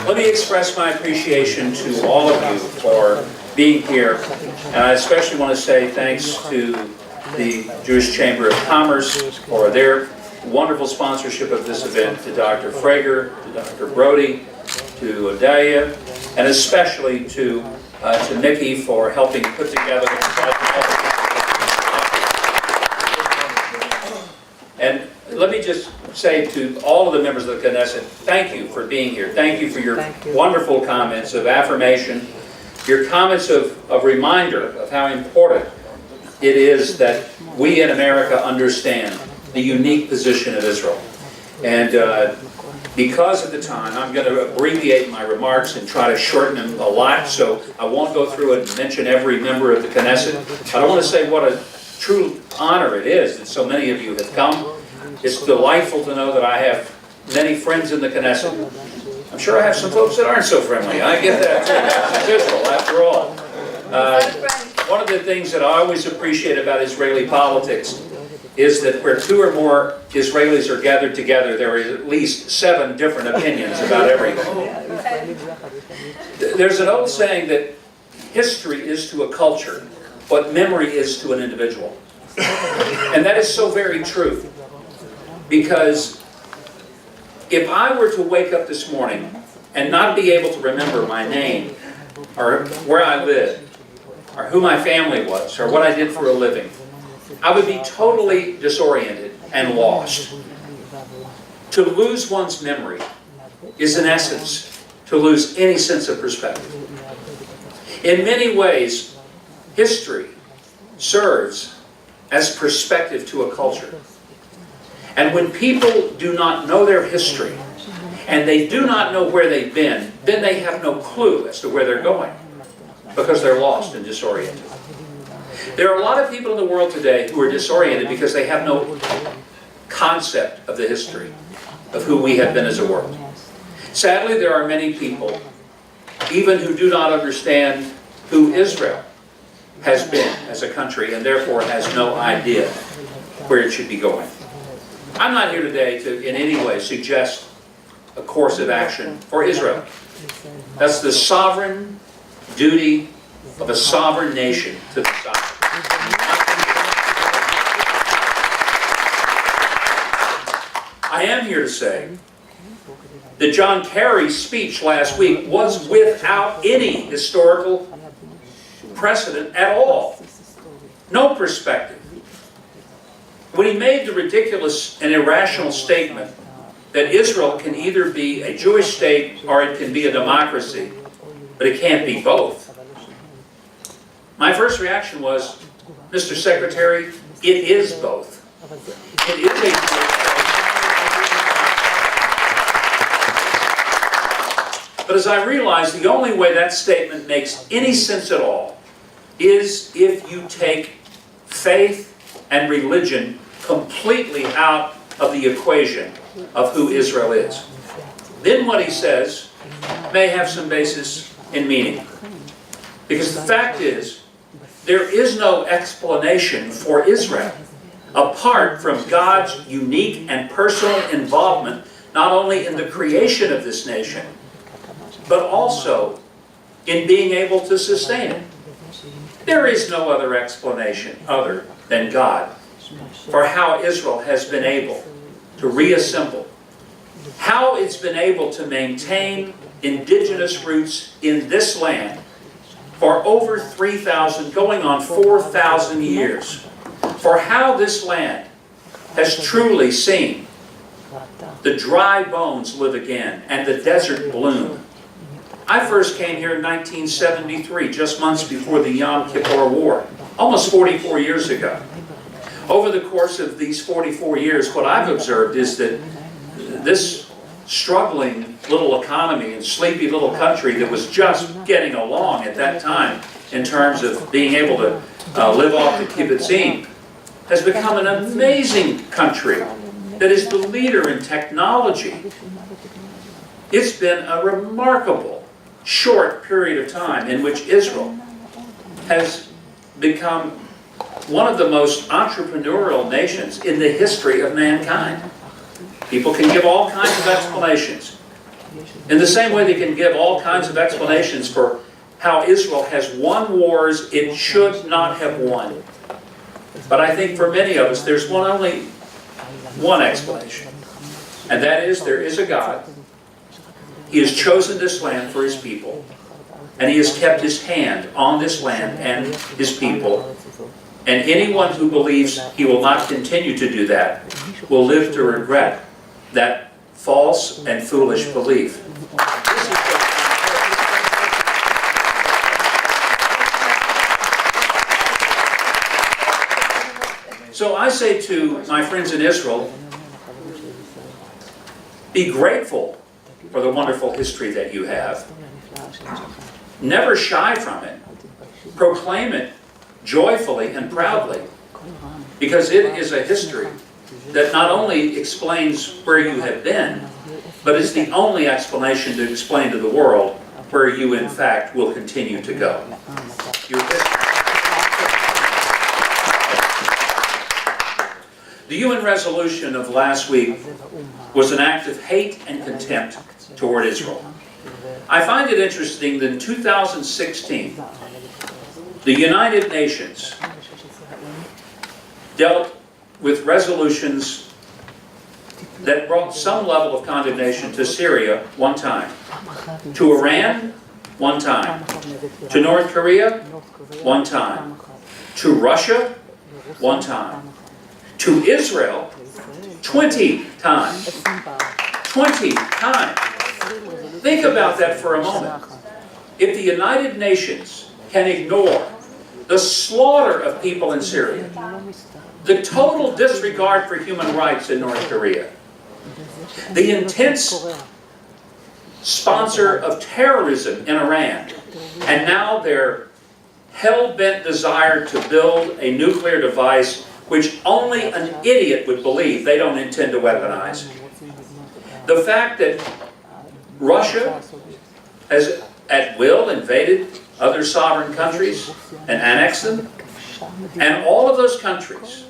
Let me express my appreciation to all of you for being here. And I especially want to say thanks to the Jewish Chamber of Commerce for their wonderful sponsorship of this event, to Dr. Frager, to Dr. Brody, to Odalia, and especially to Nikki for helping put together. And let me just say to all of the members of the Knesset, thank you for being here. Thank you for your wonderful comments of affirmation, your comments of reminder of how important it is that we in America understand the unique position of Israel. And because of the time, I'm going to abbreviate my remarks and try to shorten them a lot, so I won't go through it and mention every member of the Knesset. I want to say what a true honor it is that so many of you have come. It's delightful to know that I have many friends in the Knesset. I'm sure I have some folks that aren't so friendly. I get that too. It's Israel, after all. One of the things that I always appreciate about Israeli politics is that where two or more Israelis are gathered together, there are at least 7 different opinions about everything. There's an old saying that history is to a culture what memory is to an individual. And that is so very true. Because if I were to wake up this morning and not be able to remember my name, or where I lived, or who my family was, or what I did for a living, I would be totally disoriented and lost. To lose one's memory is, in essence, to lose any sense of perspective. In many ways, history serves as perspective to a culture. And when people do not know their history, and they do not know where they've been, then they have no clue as to where they're going, because they're lost and disoriented. There are a lot of people in the world today who are disoriented because they have no concept of the history of who we have been as a world. Sadly, there are many people, even who do not understand who Israel has been as a country, and therefore has no idea where it should be going. I'm not here today to in any way suggest a course of action for Israel. That's the sovereign duty of a sovereign nation to decide. I am here to say that John Kerry's speech last week was without any historical precedent at all. No perspective. When he made the ridiculous and irrational statement that Israel can either be a Jewish state or it can be a democracy, but it can't be both, my first reaction was, Mr. Secretary, it is both. It is a Jewish state. But as I realized, the only way that statement makes any sense at all is if you take faith and religion completely out of the equation of who Israel is. Then what he says may have some basis in meaning. Because the fact is, there is no explanation for Israel apart from God's unique and personal involvement, not only in the creation of this nation, but also in being able to sustain it. There is no other explanation other than God for how Israel has been able to reassemble, how it's been able to maintain indigenous roots in this land for over 3,000, going on 4,000 years, for how this land has truly seen the dry bones live again and the desert bloom. I first came here in 1973, just months before the Yom Kippur War, almost 44 years ago. Over the course of these 44 years, what I've observed is that this struggling little economy and sleepy little country that was just getting along at that time in terms of being able to live off the kibbutzim has become an amazing country that is the leader in technology. It's been a remarkable short period of time in which Israel has become one of the most entrepreneurial nations in the history of mankind. People can give all kinds of explanations. In the same way they can give all kinds of explanations for how Israel has won wars it should not have won. But I think for many of us, there's only one explanation. And that is, there is a God. He has chosen this land for his people. And he has kept his hand on this land and his people. And anyone who believes he will not continue to do that will live to regret that false and foolish belief. So I say to my friends in Israel, be grateful for the wonderful history that you have. Never shy from it. Proclaim it joyfully and proudly, because it is a history that not only explains where you have been, but is the only explanation to explain to the world where you in fact will continue to go. Your history. The UN resolution of last week was an act of hate and contempt toward Israel. I find it interesting that in 2016, the United Nations dealt with resolutions that brought some level of condemnation to Syria one time, to Iran one time, to North Korea one time, to Russia one time, to Israel 20 times. 20 times. Think about that for a moment. If the United Nations can ignore the slaughter of people in Syria, the total disregard for human rights in North Korea, the intense sponsor of terrorism in Iran, and now their hell-bent desire to build a nuclear device which only an idiot would believe they don't intend to weaponize. The fact that Russia has at will invaded other sovereign countries and annexed them, and all of those countries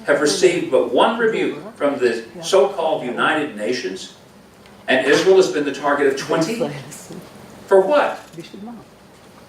have received but one rebuke from the so-called United Nations, and Israel has been the target of 20? For what?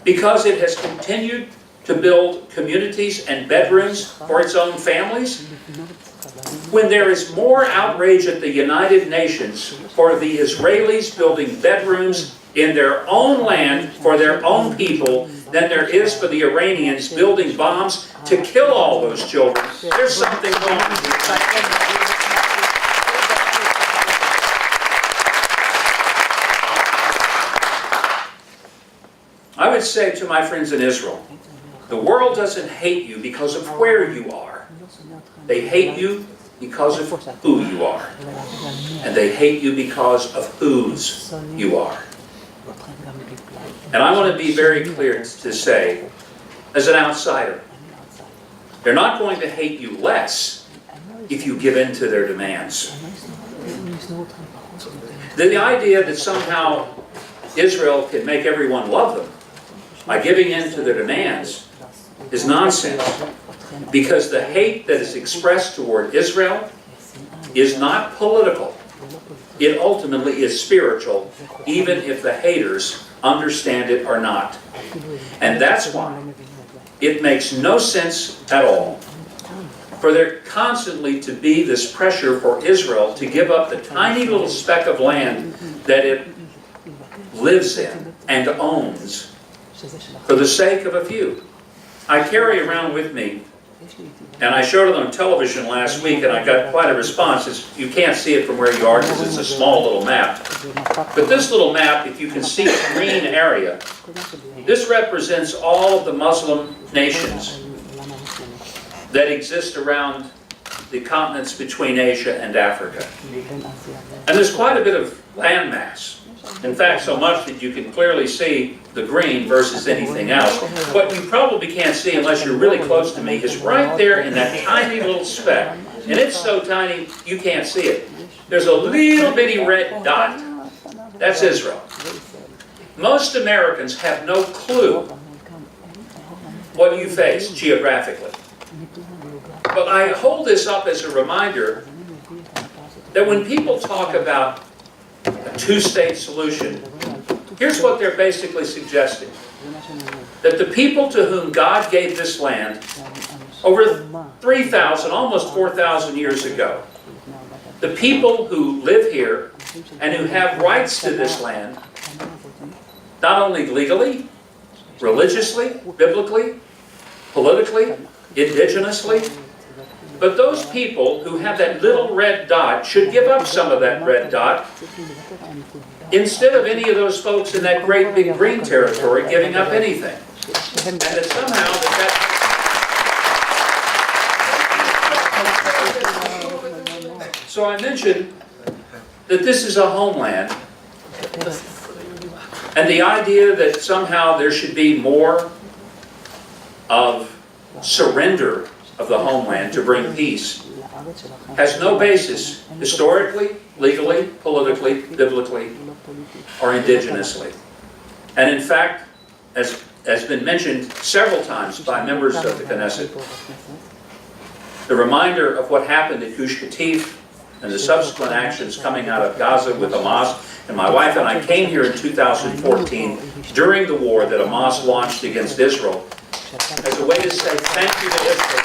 Because it has continued to build communities and bedrooms for its own families? When there is more outrage at the United Nations for the Israelis building bedrooms in their own land for their own people than there is for the Iranians building bombs to kill all those children, there's something wrong here. I would say to my friends in Israel, the world doesn't hate you because of where you are. They hate you because of who you are. And they hate you because of whose you are. And I want to be very clear to say, as an outsider, they're not going to hate you less if you give in to their demands. The idea that somehow Israel can make everyone love them by giving in to their demands is nonsense, because the hate that is expressed toward Israel is not political. It ultimately is spiritual, even if the haters understand it or not. And that's why it makes no sense at all for there constantly to be this pressure for Israel to give up the tiny little speck of land that it lives in and owns for the sake of a few. I carry around with me, and I showed it on television last week, and I got quite a response. You can't see it from where you are because it's a small little map. But this little map, if you can see the green area, this represents all of the Muslim nations that exist around the continents between Asia and Africa. And there's quite a bit of landmass. In fact, so much that you can clearly see the green versus anything else. What you probably can't see unless you're really close to me is right there in that tiny little speck. And it's so tiny you can't see it. There's a little bitty red dot. That's Israel. Most Americans have no clue what you face geographically. But I hold this up as a reminder that when people talk about a two-state solution. Here's what they're basically suggesting. That the people to whom God gave this land over 3,000, almost 4,000 years ago, the people who live here and who have rights to this land, not only legally, religiously, biblically, politically, indigenously, but those people who have that little red dot should give up some of that red dot instead of any of those folks in that great big green territory giving up anything. And that somehow So I mentioned that this is a homeland, and the idea that somehow there should be more of surrender of the homeland to bring peace has no basis historically, legally, politically, biblically, or indigenously. And in fact, as has been mentioned several times by members of the Knesset, the reminder of what happened at Gush Katif and the subsequent actions coming out of Gaza with Hamas, and my wife and I came here in 2014 during the war that Hamas launched against Israel as a way to say thank you to Israel.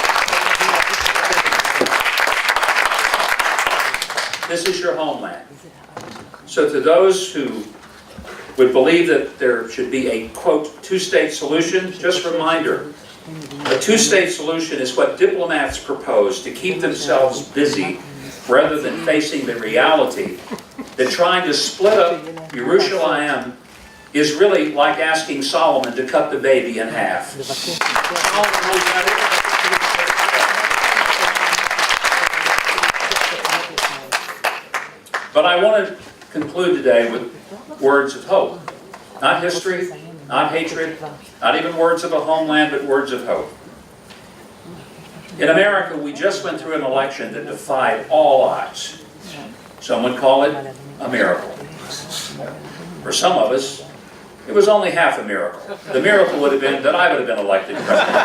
This is your homeland. So to those who would believe that there should be a, quote, two-state solution, just a reminder, a two-state solution is what diplomats propose to keep themselves busy rather than facing the reality that trying to split up Yerushalayim is really like asking Solomon to cut the baby in half. But I want to conclude today with words of hope. Not history, not hatred, not even words of a homeland, but words of hope. In America, we just went through an election that defied all odds. Some would call it a miracle. For some of us, it was only half a miracle. The miracle would have been that I would have been elected president.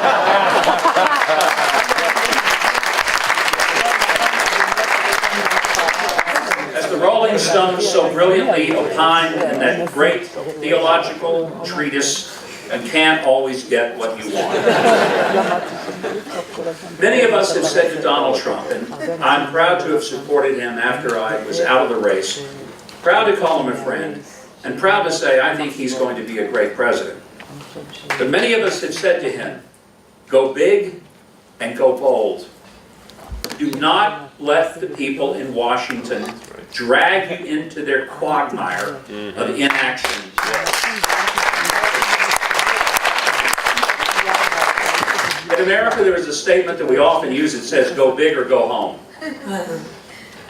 As the Rolling Stones so brilliantly opined in that great theological treatise, you can't always get what you want. Many of us have said to Donald Trump, and I'm proud to have supported him after I was out of the race, proud to call him a friend, and proud to say I think he's going to be a great president. But many of us have said to him, go big and go bold. Do not let the people in Washington drag you into their quagmire of inaction. In America, there is a statement that we often use that says, go big or go home.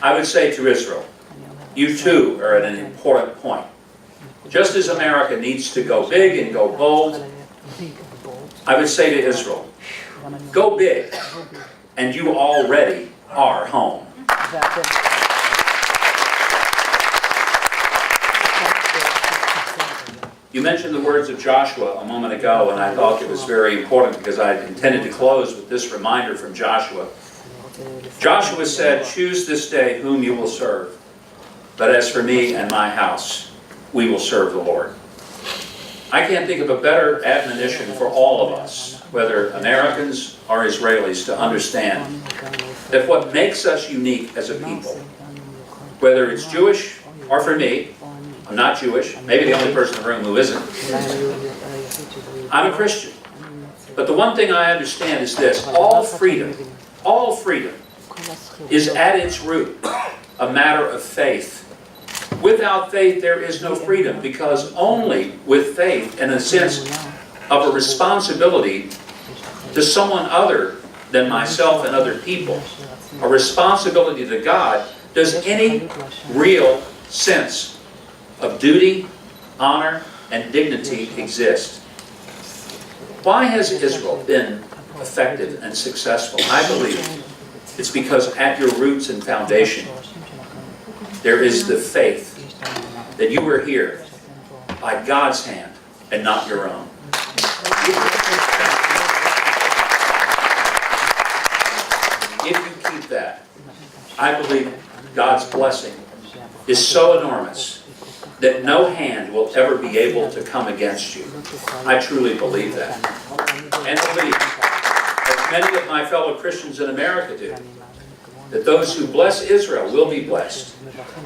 I would say to Israel, you too are at an important point. Just as America needs to go big and go bold, I would say to Israel, go big, and you already are home. You mentioned the words of Joshua a moment ago, and I thought it was very important because I intended to close with this reminder from Joshua. Joshua said, choose this day whom you will serve. But as for me and my house, we will serve the Lord. I can't think of a better admonition for all of us, whether Americans or Israelis, to understand that what makes us unique as a people, whether it's Jewish or for me, I'm not Jewish, maybe the only person in the room who isn't. I'm a Christian. But the one thing I understand is this, all freedom is at its root a matter of faith. Without faith, there is no freedom, because only with faith, and a sense of a responsibility to someone other than myself and other people, a responsibility to God, does any real sense of duty, honor, and dignity exist. Why has Israel been effective and successful? I believe it's because at your roots and foundation, there is the faith that you are here by God's hand and not your own. If you keep that, I believe God's blessing is so enormous that no hand will ever be able to come against you. I truly believe that. And believe, as many of my fellow Christians in America do, that those who bless Israel will be blessed,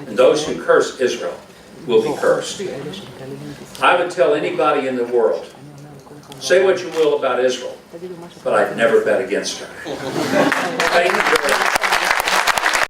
and those who curse Israel will be cursed. I would tell anybody in the world, say what you will about Israel, but I'd never bet against her. Thank you very much.